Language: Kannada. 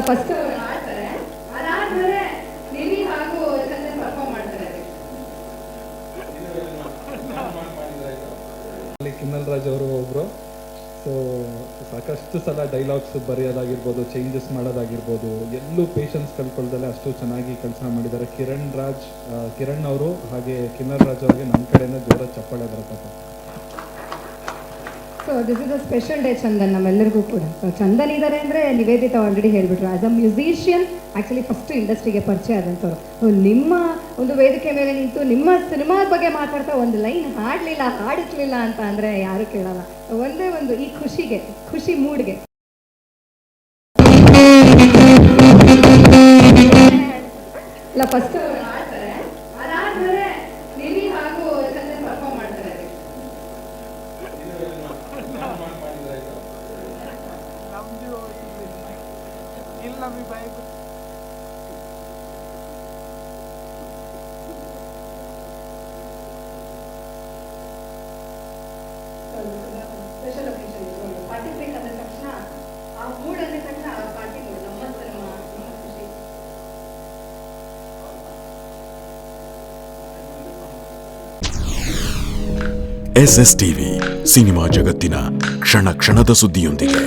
ಫಸ್ಟ್ ಮಾಡ್ತಾರೆ, ಅದಾದ್ಮೇಲೆ ನಿಧಿ ಹಾಗೂ ಚಂದನ್ ಪರ್ಫಾರ್ಮ್ ಮಾಡ್ತಾರೆ. ಕಿನ್ನಲ್ ರಾಜ್ ಅವರು ಒಬ್ರು. ಸೊ ಸಾಕಷ್ಟು ಸಲ ಡೈಲಾಗ್ಸ್ ಬರೆಯೋದಾಗಿರ್ಬೋದು, ಚೇಂಜಸ್ ಮಾಡೋದಾಗಿರ್ಬೋದು, ಎಲ್ಲೂ ಪೇಷನ್ಸ್ ಕಳ್ಕೊಳ್ದಲ್ಲೇ ಅಷ್ಟು ಚೆನ್ನಾಗಿ ಕೆಲಸ ಮಾಡಿದ್ದಾರೆ. ಕಿರಣ್ ಅವರು ಹಾಗೆ ಕಿನ್ನಲ್ ರಾಜ್ ಅವರಿಗೆ ನಮ್ಮ ಕಡೆಯಿಂದ ಜೋರ ಚಪ್ಪಾಳೆ ಬರುತ್ತಪ್ಪ. So this is a special day Chandan ನಮ್ಮೆಲ್ಲರಿಗೂ ಕೂಡ. ಸೊ ಚಂದನ್ ಇದ್ದಾರೆ ಅಂದರೆ ನಿವೇದಿತಾ ಆಲ್ರೆಡಿ ಹೇಳಿಬಿಟ್ರು. As a musician actually first ಇಂಡಸ್ಟ್ರಿಗೆ ಪರಿಚಯ ಆದಂಥವ್ರು. ನಿಮ್ಮ ಒಂದು ವೇದಿಕೆ ಮೇಲೆ ನಿಂತು ನಿಮ್ಮ ಸಿನಿಮಾದ ಬಗ್ಗೆ ಮಾತಾಡ್ತಾ ಒಂದು ಲೈನ್ ಹಾಡಿಸ್ಲಿಲ್ಲ ಅಂತ ಅಂದರೆ ಯಾರು ಕೇಳಲ್ಲ. ಒಂದೇ ಒಂದು ಈ ಖುಷಿ ಮೂಡ್ಗೆ ಇಲ್ಲ ಫಸ್ಟ್ ಮಾಡ್ತಾರೆ, ಅದಾದ್ಮೇಲೆ ನಿಧಿ ಹಾಗೂ ಚಂದನ್ ಪರ್ಫಾರ್ಮ್ ಮಾಡ್ತಾರೆ. ಸ್ಪೆಷಲ್ ಒಕೇಶನ್ ಪಾರ್ಟಿ ಬ್ರೇಕ್ ಅಂದ ತಕ್ಷಣ ಆ ಮೂಡ್ ಅಂದ ತಕ್ಷಣ ಆ ಪಾರ್ಟಿ ಮೂಡ್ ನಮ್ಮ ಸಿನಿಮಾ ನಮ್ಮ ಖುಷಿ. SSTV ಸಿನಿಮಾ ಜಗತ್ತಿನ ಕ್ಷಣ ಕ್ಷಣದ ಸುದ್ದಿಯೊಂದಿಗೆ.